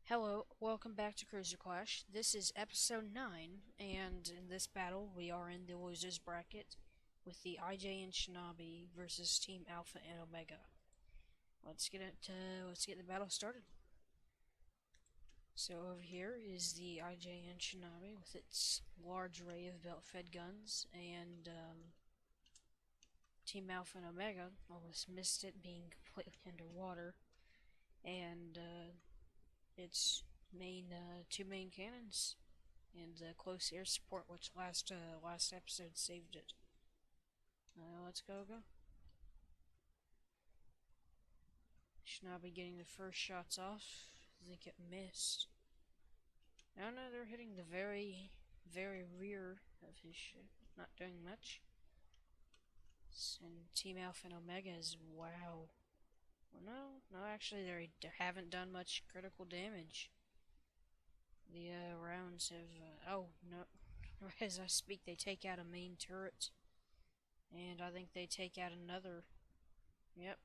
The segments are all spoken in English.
Hello, welcome back to Cruiser Clash. This is episode 9, and in this battle we are in the losers bracket with the IJ and Shinobi versus Team Alpha and Omega. Let's get the battle started. So over here is the IJ and Shinobi with its large array of belt-fed guns, and Team Alpha and Omega almost missed it, being completely underwater, and its two main cannons and close air support, which last episode saved it. Let's go. Shinobi getting the first shots off. I think it missed. Oh no, they're hitting the very rear of his ship. Not doing much. And Team Alpha and Omega is wow. Well, no, actually they haven't done much critical damage. The rounds have. Oh no! As I speak, they take out a main turret, and I think they take out another. Yep.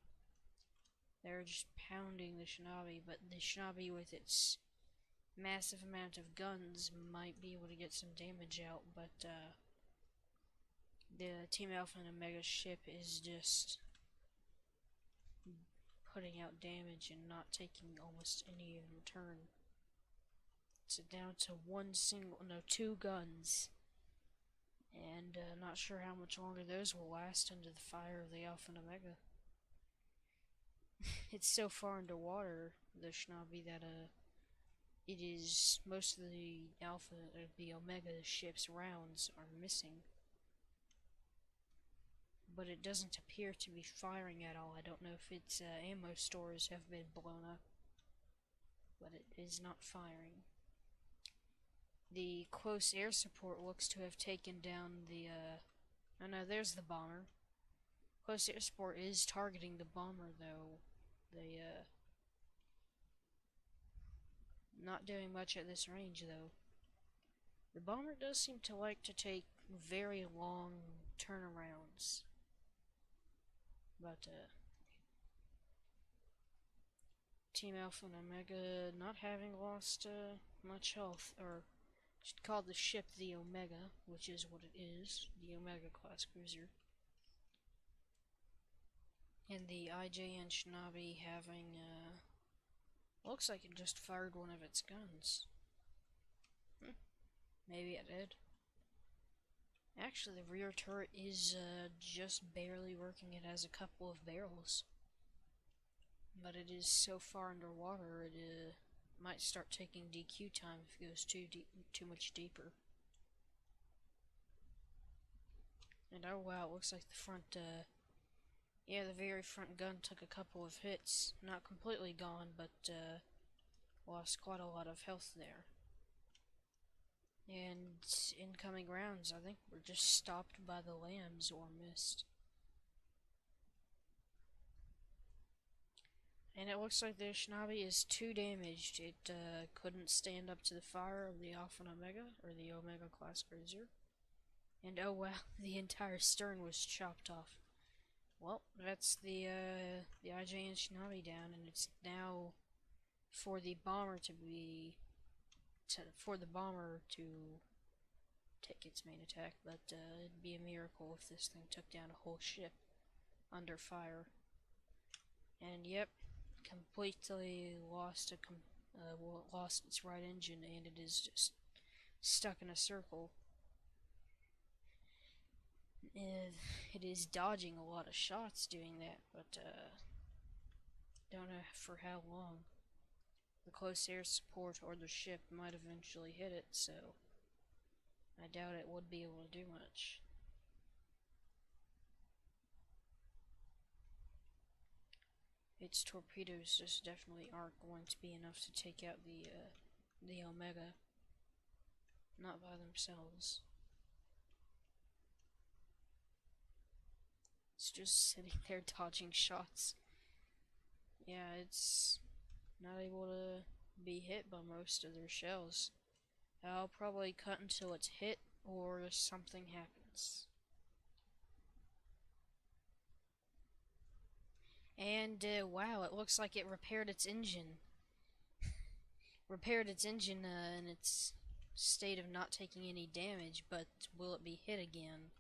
They're just pounding the Shinobi, but the Shinobi, with its massive amount of guns, might be able to get some damage out, but the Team Alpha and Omega ship is just putting out damage and not taking almost any in return. It's down to two guns, and not sure how much longer those will last under the fire of the Alpha and Omega. It's so far underwater, the Shinobi, that it is most of the Alpha or the Omega ship's rounds are missing. But it doesn't appear to be firing at all. I don't know if its ammo stores have been blown up, but it is not firing. The close air support looks to have taken down the oh no, there's the bomber. Close air support is targeting the bomber, though. They not doing much at this range, though. The bomber does seem to like to take very long turnarounds. But Team Alpha and Omega not having lost much health, or should call the ship the Omega, which is what it is, the Omega class cruiser. And the IJ and Shinobi having, looks like it just fired one of its guns. Maybe it did. Actually, the rear turret is just barely working. It has a couple of barrels. But it is so far underwater, it might start taking DQ time if it goes too much deeper. And oh wow, it looks like the front, yeah, the very front gun took a couple of hits. Not completely gone, but lost quite a lot of health there. And incoming rounds, I think, were just stopped by the lambs or missed. And it looks like the Shinobi is too damaged. It couldn't stand up to the fire of the Alpha and Omega, or the Omega class cruiser. And oh wow, the entire stern was chopped off. Well, that's the IJ and Shinobi down, and it's now for the bomber to take its main attack. But it'd be a miracle if this thing took down a whole ship under fire. And yep, completely lost its right engine, and it is just stuck in a circle. It is dodging a lot of shots doing that, but don't know for how long. The close air support or the ship might eventually hit it, so I doubt it would be able to do much. Its torpedoes just definitely aren't going to be enough to take out the Omega. Not by themselves. It's just sitting there dodging shots. Yeah, it's not able to be hit by most of their shells. I'll probably cut until it's hit or something happens. And wow, it looks like it repaired its engine. repaired its engine in its state of not taking any damage, but will it be hit again?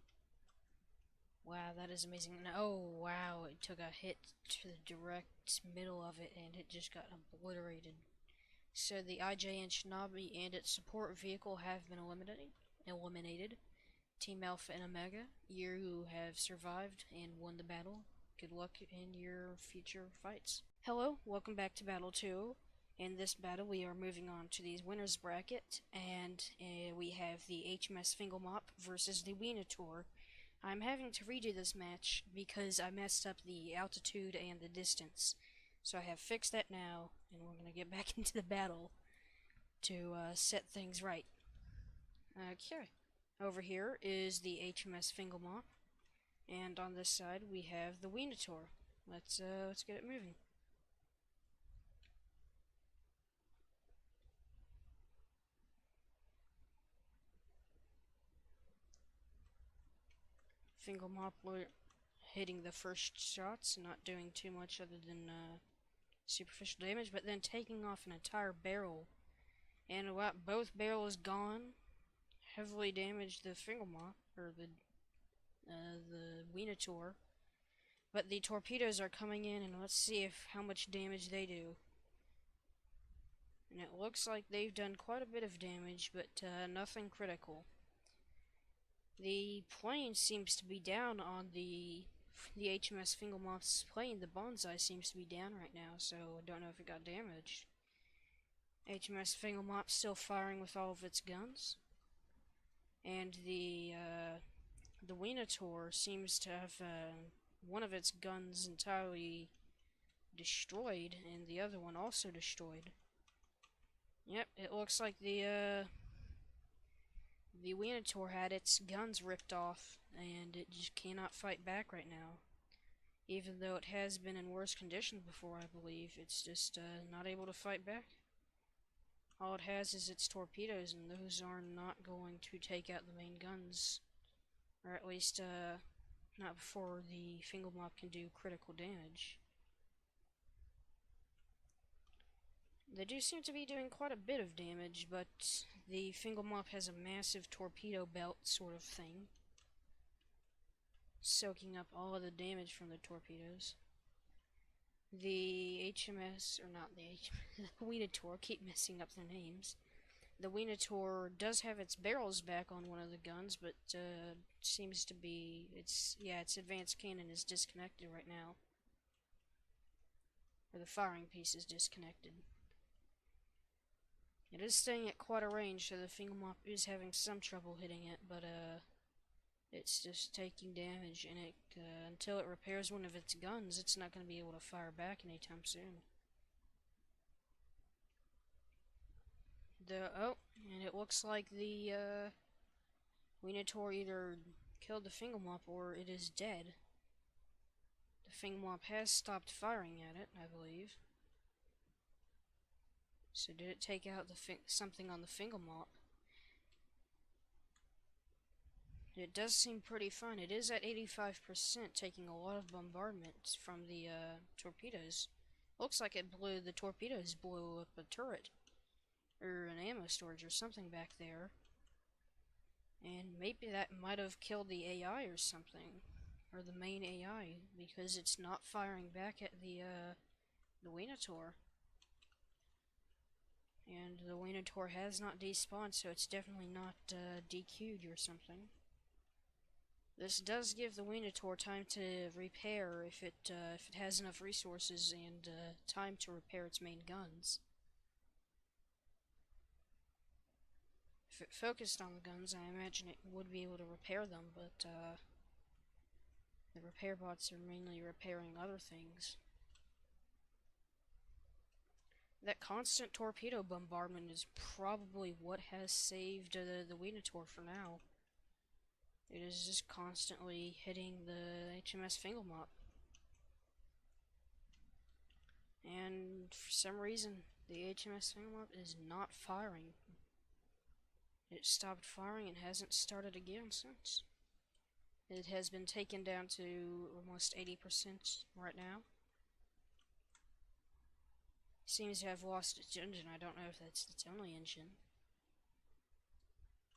Wow, that is amazing. Oh, wow, it took a hit to the direct middle of it, and it just got obliterated. So the IJ and Shinobi and its support vehicle have been eliminated. Team Alpha and Omega, you have survived and won the battle. Good luck in your future fights. Hello, welcome back to Battle 2. In this battle, we are moving on to the winner's bracket, and we have the HMS Fingelmop versus the Wienertor. I'm having to redo this match because I messed up the altitude and the distance. So I have fixed that now, and we're going to get back into the battle to set things right. Okay. Over here is the HMS Fingelmop, and on this side we have the Wienertor. Let's get it moving. Fingelmop hitting the first shots, not doing too much other than superficial damage, but then taking off an entire barrel. And both barrels gone. Heavily damaged the Fingelmop, or the Wienertor. But the torpedoes are coming in, and let's see how much damage they do. And it looks like they've done quite a bit of damage, but nothing critical. The plane seems to be down on the HMS Fingelmop's plane. The Bonsai seems to be down right now, so I don't know if it got damaged. HMS Fingelmop still firing with all of its guns. And the Wienertor seems to have one of its guns entirely destroyed, and the other one also destroyed. Yep, it looks like the Wienertor had its guns ripped off, and it just cannot fight back right now. Even though it has been in worse conditions before, I believe, it's just not able to fight back. All it has is its torpedoes, and those are not going to take out the main guns. Or at least, not before the Fingelmop can do critical damage. They do seem to be doing quite a bit of damage, but the Fingelmop has a massive torpedo belt sort of thing, soaking up all of the damage from the torpedoes. The HMS, or not the HMS, the Wienertor, keep messing up their names. The Wienertor does have its barrels back on one of the guns, but seems to be, its advanced cannon is disconnected right now. Or the firing piece is disconnected. It is staying at quite a range, so the Fingelmop is having some trouble hitting it, but it's just taking damage, and until it repairs one of its guns, it's not going to be able to fire back anytime soon. And it looks like the Wienertor either killed the Fingelmop or it is dead. The Fingelmop has stopped firing at it, I believe. So did it take out something on the Fingelmop? It does seem pretty fine. It is at 85%, taking a lot of bombardment from the torpedoes. Looks like the torpedoes blew up a turret, or an ammo storage or something back there. And maybe that might have killed the AI or something, or the main AI, because it's not firing back at the Wienertor. And the Wienertor has not despawned, so it's definitely not DQ'd or something. This does give the Wienertor time to repair if it has enough resources and time to repair its main guns. If it focused on the guns, I imagine it would be able to repair them, but the repair bots are mainly repairing other things. That constant torpedo bombardment is probably what has saved the Wienertor for now. It is just constantly hitting the HMS Fingelmop. And for some reason, the HMS Fingelmop is not firing. It stopped firing and hasn't started again since. It has been taken down to almost 80% right now. seems to have lost its engine. I don't know if that's its only engine.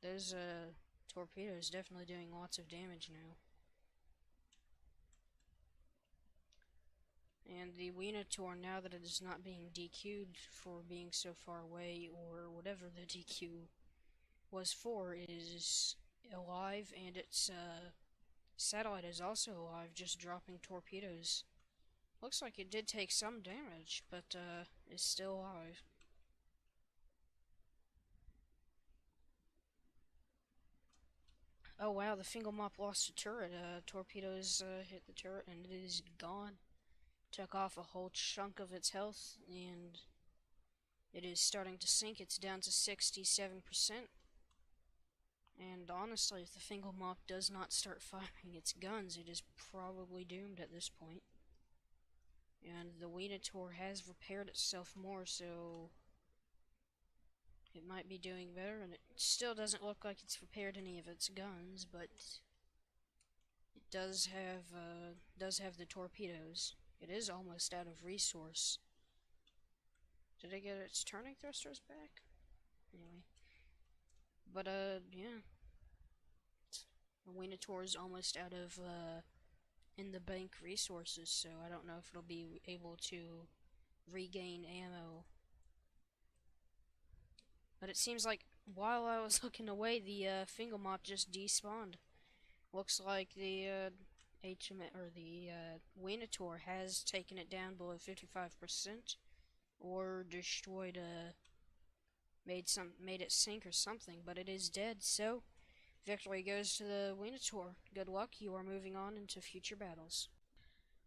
Those torpedoes definitely doing lots of damage now. And the Venator, now that it is not being DQ'd for being so far away, or whatever the DQ was for, is alive, and its satellite is also alive, just dropping torpedoes. Looks like it did take some damage, but is still alive. Oh wow, the Fingal-Mop lost a turret. Torpedoes hit the turret and it is gone. Took off a whole chunk of its health, and it is starting to sink. It's down to 67%. And honestly, if the Fingal-Mop does not start firing its guns, it is probably doomed at this point. And the Venator has repaired itself more, so it might be doing better, and it still doesn't look like it's repaired any of its guns, but it does have the torpedoes. It is almost out of resource. Did it get its turning thrusters back? Anyway. But, yeah. The Venator is almost out of, in the bank resources, so I don't know if it'll be able to regain ammo. But it seems like while I was looking away, the Fingal-Mop just despawned. Looks like the Venator has taken it down below 55%, or destroyed, made it sink or something. But it is dead, so victory goes to the Venator. Good luck. You are moving on into future battles.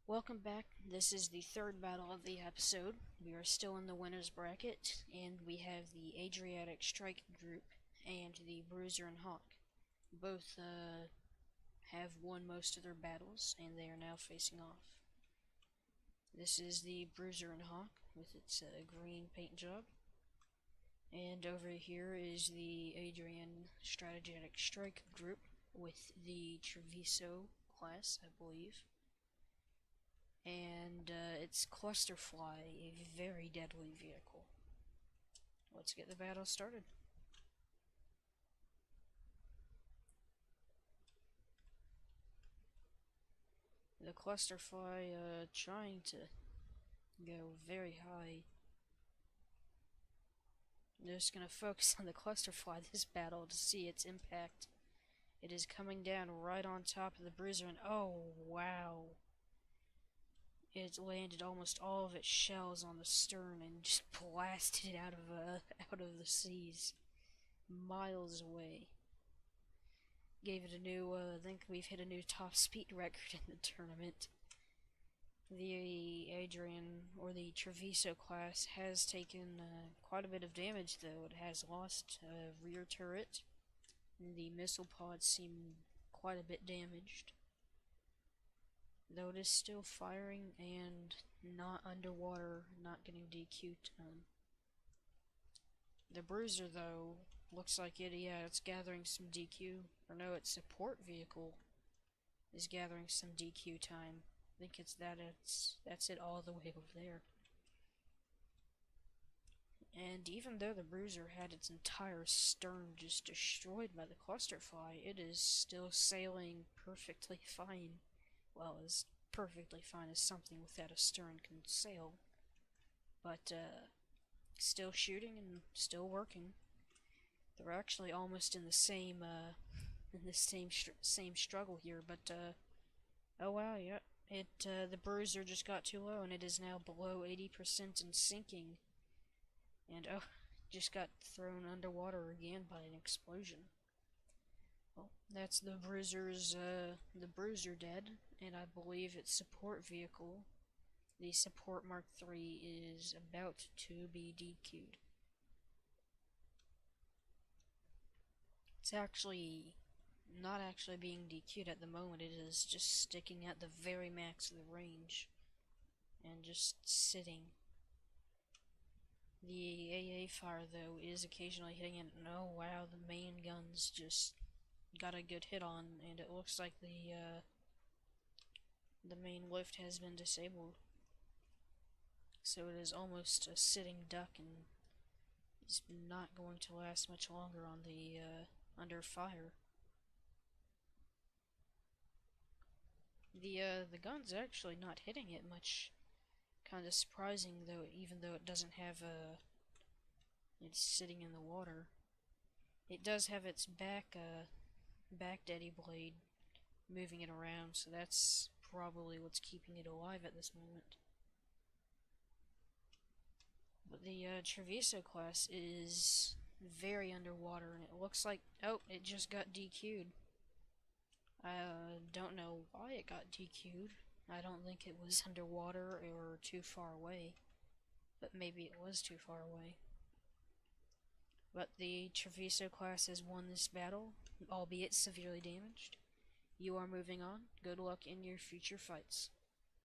Welcome back. This is the third battle of the episode. We are still in the winner's bracket, and we have the Adriatic Strike Group and the Bruiser and Hawk. Both have won most of their battles, and they are now facing off. This is the Bruiser and Hawk with its green paint job. And over here is the Adrian Strategic Strike Group with the Treviso class, I believe. And it's Clusterfly, a very deadly vehicle. Let's get the battle started. The Clusterfly trying to go very high. I'm just gonna focus on the Clusterfly this battle to see its impact. It is coming down right on top of the Bruiser, and oh wow. It landed almost all of its shells on the stern and just blasted it out of the seas, miles away. Gave it a new, I think we've hit a new top speed record in the tournament. The Adrian, or the Treviso class, has taken quite a bit of damage, though. It has lost a rear turret, and the missile pods seem quite a bit damaged. Though it is still firing and not underwater, not getting DQ'd. The Bruiser, though, looks like it's gathering some DQ. Or no, its support vehicle is gathering some DQ time. I think that's it all the way over there. And even though the Bruiser had its entire stern just destroyed by the Clusterfly, it is still sailing perfectly fine. Well, as perfectly fine as something without a stern can sail. But, still shooting and still working. They're actually almost in the same, same struggle here, but, oh wow, yeah. The Bruiser just got too low, and it is now below 80% and sinking. And, oh, just got thrown underwater again by an explosion. Well, that's the Bruiser dead, and I believe its support vehicle, the Support Mark III, is about to be DQ'd. It's actually not actually being DQ'd at the moment. It is just sticking at the very max of the range and just sitting. The AA fire, though, is occasionally hitting it, and oh wow, the main guns just got a good hit on, and it looks like the main lift has been disabled. so it is almost a sitting duck and is not going to last much longer on the under fire. The gun's actually not hitting it much. Kind of surprising though, even though it doesn't have it's sitting in the water. It does have its back daddy blade moving it around, so that's probably what's keeping it alive at this moment. But the Treviso class is very underwater, and it looks like, oh, it just got DQ'd. I don't know why it got DQ'd. I don't think it was underwater or too far away, but maybe it was too far away. But the Treviso class has won this battle, albeit severely damaged. You are moving on. Good luck in your future fights.